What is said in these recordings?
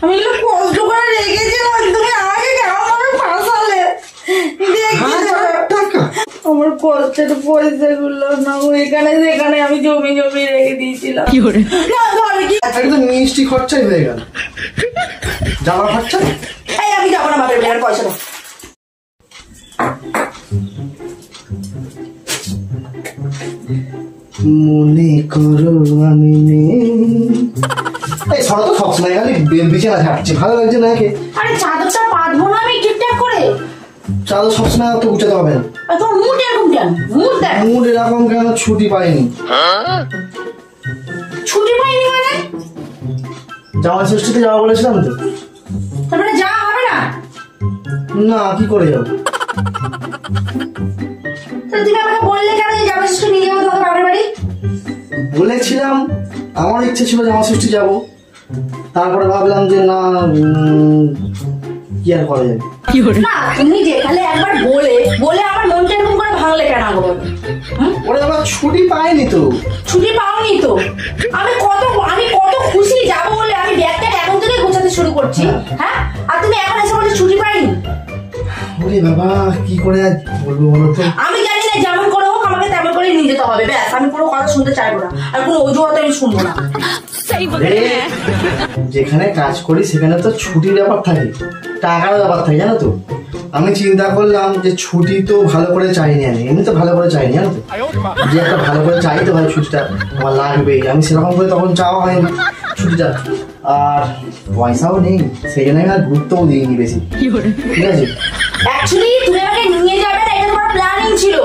আমি কষ্ট করে রেখেছিলাম, তুমি আগে কেন আমাকে ফাঁসালে? আমার কষ্টের পয়সাগুলো না এখানে সেখানে আমি জমি জমি রেখে দিয়েছিলাম। মিষ্টি খরচাই হয়ে গেল, যাওয়ার খরচা। আমি যাবো না বাপের বাড়ি, পয়সা দাও। মনে করো আমি এই সরো তো সবসময় খালি বিছানা ছাড়ছে, ভালো লাগছে না? আরে চাদরটা পাতবো না আমি ঠিকঠাক করে? চাদর সবসময় তো উঠাতে হবে না। তোর মুড এরকম কেন? মুড এরকম কেন? ছুটি পাইনি। ছুটি পাইনি মানে? জামাই ষষ্ঠীতে যাওয়া বলেছিলাম তো। তারপরে যাওয়া হবে না? না, কি করে যাবো? তুমি আমাকে বললে কেন যে জামাই ষষ্ঠী নিয়ে যাবো তোমাকে বাপের বাড়ি? বলেছিলাম, আমার ইচ্ছে ছিল জামাই ষষ্ঠী যাবো, তারপরে ভাবলাম যে না, কি আর করা যাবে। না তুমি যেখানে একবার বলে আমার মনটা এরকম করে ভাঙলে কেন গো? ওরে আবার ছুটি পাইনি তো। ছুটি পাওনি তো? আমি কত খুশি যাবো বলে আমি ব্যাগটা এখন থেকে গোছাতে শুরু করছি। হ্যাঁ, আর তুমি এখন এসে বলছো ছুটি পাইনি। ওরে বাবা, কি করে আজ বলবো বলো তো? আমি জানি না, যেমন করে হোক আমাকে তেমন করে নিয়ে যেতে হবে, ব্যাস। আমি কোনো কথা শুনতে চাইবো না, আর কোনো অজুহাত আমি শুনবো না। যেখানে কাজ করি সেখানে তো ছুটির ব্যাপার থাকে, টাকার ব্যাপার থাকে, জানো তো। আমি চিন্তা করলাম যে ছুটি তো ভালো করে চাইনি, আমি এমনি তো ভালো করে চাইনি, জানো তো, যে একটা ভালো করে চাইতে হয় ছুটিটা আমার লাগবেই। আমি সেরকম করে তখন চাওয়া হয়নি ছুটিটা, আর পয়সাও নেই, সেই জন্য আমি আর গুরুত্বও দিইনি বেশি। ঠিক আছে, অ্যাকচুয়ালি তুমি আমাকে নিয়ে যাবে না, এটা তোমার প্ল্যানিং ছিল।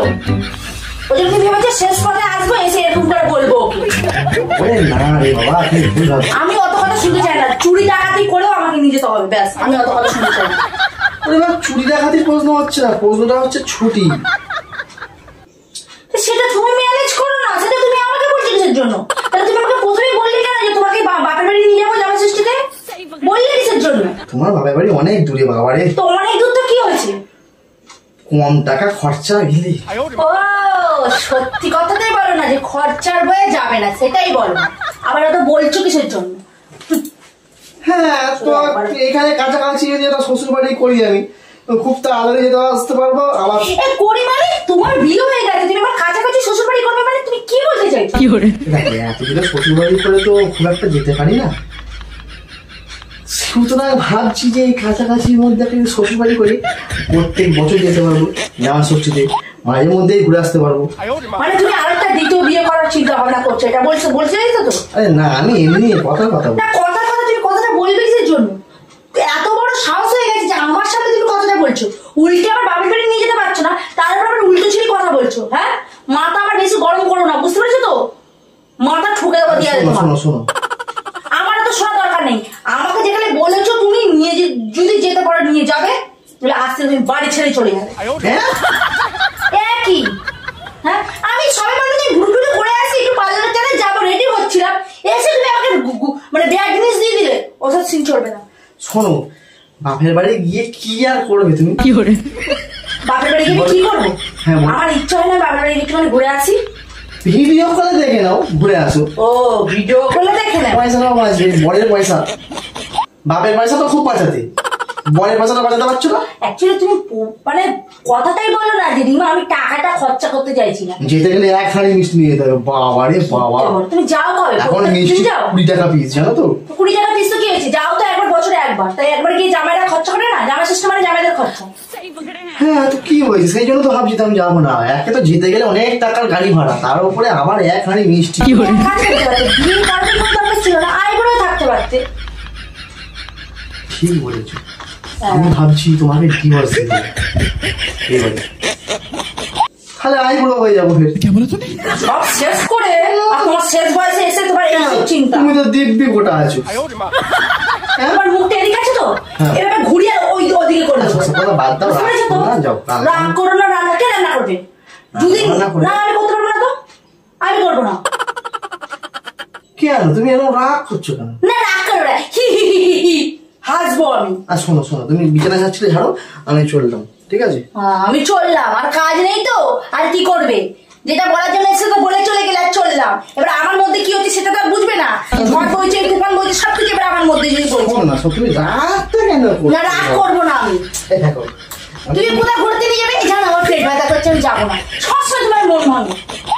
ওই জন্য তুমি ভেবেছো শেষ পথে আসবো, এসে এরকম করে বলবো ওকে। ওরে না রে বাবা, তুমি ভুল ভাবছো। আমি অত কথা শুনতে চাই না, চুরি ডাকাতি করেও আমাকে নিয়ে যেতে হবে, ব্যাস। আমি অত কথা শুনতে চাই না। চুরি ডাকাতির প্রশ্ন হচ্ছে না, প্রশ্নটা হচ্ছে ছুটি। সেটা তুমি ম্যানেজ করো না, সেটা তুমি আমাকে বলছো কিসের জন্য? তাহলে তুমি আমাকে প্রথমেই বললি কেন যে তোমাকে বাপের বাড়ি নিয়ে যাবো জামাই ষষ্ঠীতে? বললে কিসের জন্য? তোমার বাপের বাড়ি অনেক দূরে বাবা রে। তো অনেক দূর তো কি হয়েছে? কম টাকা খরচা গেলে। ও সত্যি কথাটাই বলো না যে খরচার বয়ে যাবে না, সেটাই বলো না। আবার তো বলছো কিসের জন্য? হ্যাঁ, তো এখানে কাছাকাছি যদি একটা শ্বশুর বাড়ি করি আমি, খুব তাড়াতাড়ি যেতে আসতে পারবো। আবার করি মানে তোমার বিয়ে হয়ে গেছে, তুমি আমার কাছাকাছি শ্বশুর বাড়ি করবে মানে তুমি কি বলতে চাইছো? কি করে এত দূরে শ্বশুর বাড়ি করে তো খুব একটা যেতে পারি না, সুতরাং ভাবছি যে এই কাছাকাছির মধ্যে একটা শ্বশুর বাড়ি করি, প্রত্যেক বছর যেতে পারবো জামাই ষষ্ঠীতে, মাঝে মধ্যেই ঘুরে আসতে পারবো। মানে তুমি আরেকটা দ্বিতীয় বিয়ে করার চিন্তা ভাবনা করছো, এটা বলছেই তো? আরে না, আমি এমনি কথার কথা না, কথার কথা তুমি কথাটা বলবে কিসের জন্য? এত বড় সাহস হয়ে গেছে যে আমার সামনে তুমি কথাটা বলছো, উল্টে আমার বাপের বাড়ি নিয়ে যেতে পারছো না, তারপর আবার উল্টো ছিড়ি কথা বলছো। হ্যাঁ, মাথা আমার বেশি গরম করো না, বুঝতে পেরেছো তো? মাথা ঠুকে দেবো দিয়ে। শোনো, আমার তো শোনা দরকার নেই। আমাকে যেখানে বলেছো তুমি নিয়ে যদি যেতে পারো নিয়ে যাবে, তাহলে আজকে তুমি বাড়ি ছেড়ে চলে যাবে। একই। হ্যাঁ, আমি সবাই মানে ঘুরঘুরে করে আসি, একটু পার্লারের জায়গায় যাবো, রেডি হচ্ছিলাম, এসে তুমি আমাকে মানে ব্যাগ জিনিস দিয়ে দিলে, ওসব সিন চলবে না। শোনো, বাপের বাড়ি গিয়ে কি আর করবে তুমি? কি করে বাপের বাড়ি গিয়ে কি করবো? আমার ইচ্ছা হয় না বাপের বাড়ি একটুখানি ঘুরে আসি? ভিডিও কলে দেখে নাও, ঘুরে আসো। ও ভিডিও কলে দেখে নাও? পয়সা নাও, বরের পয়সা, বাপের পয়সা তো খুব বাঁচাতে, বরের পয়সাটা বাঁচাতে পারছো না। অ্যাকচুয়ালি তুমি মানে কথাটাই বলো না যে রিমা আমি টাকাটা খরচা করতে চাইছি না। যেতে গেলে এক হাঁড়ি মিষ্টি নিয়ে যেতে হবে। বাবা রে বাবা, তুমি যাও কবে? এখন মিষ্টি 20 টাকা পিস, জানো তো? 20 টাকা পিস তো কি হয়েছে? যাও তো একবার, বছরে একবার, তাই একবার গিয়ে জামাইরা খরচা করে না? জামাই ষষ্ঠী মানে জামাইদের খরচা। হ্যাঁ, তো কি হয়েছে? সেই জন্য তো ভাবছি আমি যাবো না। একে তো যেতে গেলে অনেক টাকার গাড়ি ভাড়া, তার উপরে আবার এক হাঁড়ি মিষ্টি। থাকতে পারতে। ঠিক বলেছো, আমি ভাবছি তোমাকে ডিভোর্স দিতে, তাহলে আমি বুড়ো হয়ে যাবো ফের। সব শেষ করে তোমার শেষ বয়সে এসে তোমার এইসব চিন্তা। তুমি তো দিব্যি গোটা আছো, তোমার মুখটা এদিকে আছে তো, এভাবে ঘুরিয়ে ওদিকে করে দেবো। বাদ দাও, রাগ করো না। রান্না কে রান্না করবে? যদি না আমি করতে পারবো না তো আমি করবো না। কেন তুমি এরকম রাগ করছো কেন? না রাগ করো না, হাসবো আমি। আর শোনো, তুমি বিছানা ছাড়ছিলে, ছাড়ো, আমি চললাম। ঠিক আছে, আমি চললাম, আর কাজ নেই তো, আর কি করবে? যেটা বলার জন্য এসে তো বলে চলে গেলে আর চললাম। এবার আমার মধ্যে কি হচ্ছে সেটা তো আর বুঝবে না। ঝড় বইছে, তুফান বইছে, সবকিছু এবার আমার মধ্যে যদি বলছে। শোনো না, তুমি রাগটা কেন করছো? না, রাগ করবো না আমি। এই দেখো, তুমি কোথায় ঘুরতে নিয়ে যাবে? জানো আমার পেট ব্যথা করছে, আমি যাবো না। সবসময় তোমার মন ভাঙে।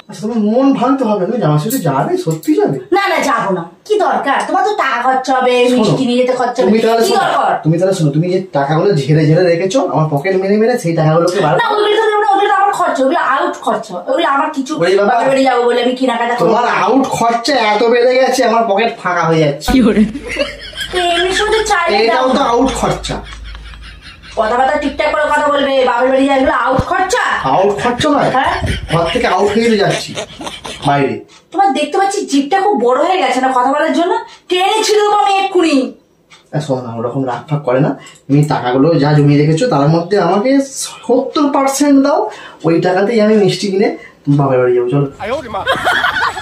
আচ্ছা তোমার মন ভাঙতে হবে, তুমি আমার সাথে যাবে? সত্যি যাবে? না না, যাবো না। কি দরকার? তোমার তো টাকা খরচা হবে, মিষ্টি নিয়ে যেতে খরচা হবে, তুমি তাহলে কি দরকার? তুমি তাহলে শোনো, তুমি যে টাকাগুলো ঝেড়ে ঝেড়ে রেখেছো আমার পকেট মেরে মেরে, সেই টাকাগুলোকে বার না, ওগুলো তো দেবো না, ওগুলো আমার খরচা, ওগুলো আউট খরচা, ওগুলো আমার কিছু ওরে বাবা, বাপের বাড়ি যাবো বলে আমি কেনাকাটা করবো। তোমার আউট খরচা এত বেড়ে গেছে, আমার পকেট ফাঁকা হয়ে যাচ্ছে। এমনি শুধু চাইলে এটাও তো আউট খরচা। কথাবার্তা ঠিকঠাক করে কথা বলবে। বাপের বাড়ি যায়, এগুলো আউট খরচা। আউট খরচা নয়, হ্যাঁ, ঘর থেকে আউট হয়ে যাচ্ছি বাইরে। তোমার দেখতে পাচ্ছি জিভটা খুব বড় হয়ে গেছে না কথা বলার জন্য। ট্রেনে ছিল তো আমি এক্ষুনি। শোনো না, ওরকম রাগ ফাগ করে না। তুমি টাকাগুলো যা জমিয়ে রেখেছো তার মধ্যে আমাকে 70% দাও, ওই টাকাতেই আমি মিষ্টি কিনে তুমি বাপের বাড়ি যাবো। চলো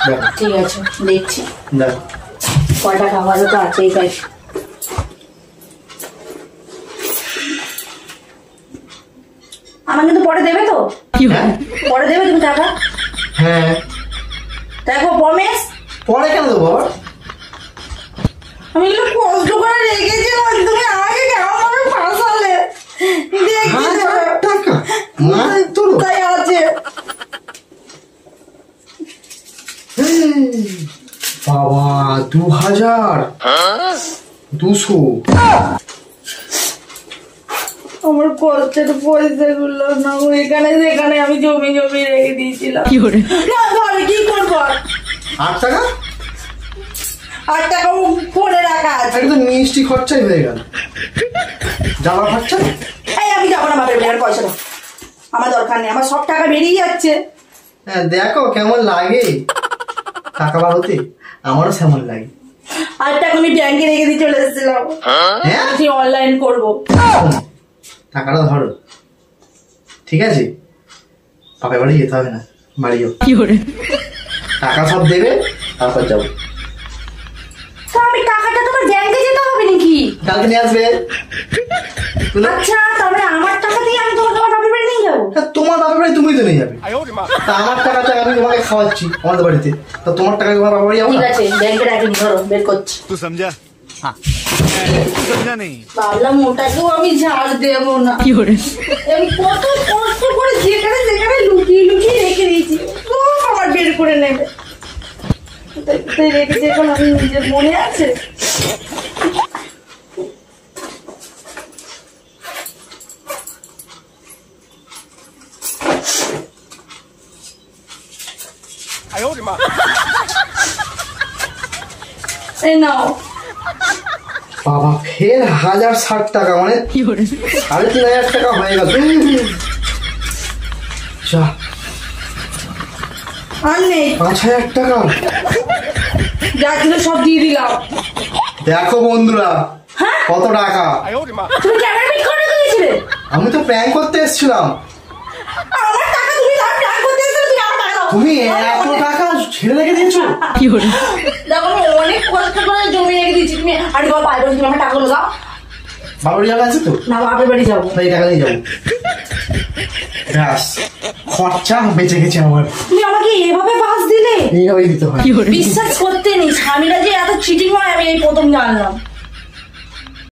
দেখো, ঠিক আছে, দেখছি দেখো কয়টা খাবারও তো আছেই। তাই আমার কিন্তু পরে দেবে তো? হ্যাঁ পরে দেবে তুমি টাকা? হ্যাঁ, দেখো প্রমিস। পরে কেন দেবো আবার? আমি এগুলো কষ্ট করে রেখেছিলাম, তুমি আমাকে কেমন ভাবে ফাঁসালে। দেখছি তো। 1000 টাকা মাত্র? তাই আছে। বাবা, 2200। আমার কষ্টের পয়সাগুলো না এখানে সেখানে আমি জমি জমি রেখে দিয়েছিলাম। না আমি কি করবো? 8 টাকা? 8 টাকা ফোনে রাখা আছে। এটা তো মিষ্টি খরচাই হয়ে গেল, যাওয়া খরচা। এই আমি যাবো না বাপের বাড়ি, পয়সা দাও। আমার দরকার নেই, আমার সব টাকা বেরিয়ে যাচ্ছে। হ্যাঁ দেখো কেমন লাগে টাকা বার হতে, আমারও সেমন লাগে। 8 টাকা আমি ব্যাংকে রেখে দিয়ে চলে এসেছিলাম, হ্যাঁ অনলাইন করবো। শোনো, টাকাটা ধরো, ঠিক আছে? বাপের বাড়ি যেতে হবে না, বাড়ি যাও। টাকা সব দেবে, তারপর যাবো। তো আমি টাকাটা তোমার ব্যাংকে যেতে হবে নাকি? কালকে নিয়ে আসবে। আচ্ছা, তারপরে আমার টাকা দিয়ে আমি তোমার বাপের বাড়ি নিয়ে যাবো? তোমার বাপের বাড়ি তুমি তো নিয়ে যাবে। তা আমার টাকাটা আমি তোমাকে খাওয়াচ্ছি আমাদের বাড়িতে, তো তোমার টাকা তোমার বাপের বাড়ি যাবো ঠিক না? আছে, ব্যাংকে রাখিনি, ধরো বের করছি। तू समझा? हाँ तू समझा नहीं? ভাবলাম ওটাকেও আমি ঝাড় দেবো না। আমি কত কষ্ট করে যেখানে যেখানে লুকিয়ে লুকিয়ে রেখে দিয়েছি, সব আমার বের করে নেবে। কোথায় কোথায় রেখেছি এখন আমি নিজের মনে আছে। এই নাও। বাবা, ফের 1060 টাকা, মানে 3500 টাকা হয়ে গেল। যা, আর নেই, 5000 টাকা। যা ছিল সব দিয়ে দিলাম। দেখো বন্ধুরা, হ্যাঁ? কত টাকা। তুমি ক্যামেরা ফিট করে দিয়েছিলে? আমি তো প্র্যাঙ্ক করতে এসেছিলাম। আমার টাকা তুমি না প্ল্যান করতে এসেছো, তুমি আমার টাকা দাও। তুমি এত টাকা ছেড়ে রেখে দিয়েছো? দেখো আমি অনেক কষ্ট করে জমি রেখে দিয়েছি, তুমি আর বল পাই বল, তুমি আমার টাকাগুলো দাও। বাবার বাড়ি যাবে আছে তো? না, বাপের বাড়ি যাবো। তাই টাকা নিয়ে যাবো। ব্যাস, খরচা বেঁচে গেছে আমার। তুমি আমাকে এভাবে বাস দিলে? এইভাবেই দিতে হয়। বিশ্বাস করতে নেই, স্বামীরা যে এত চিটিং হয় আমি এই প্রথম জানলাম।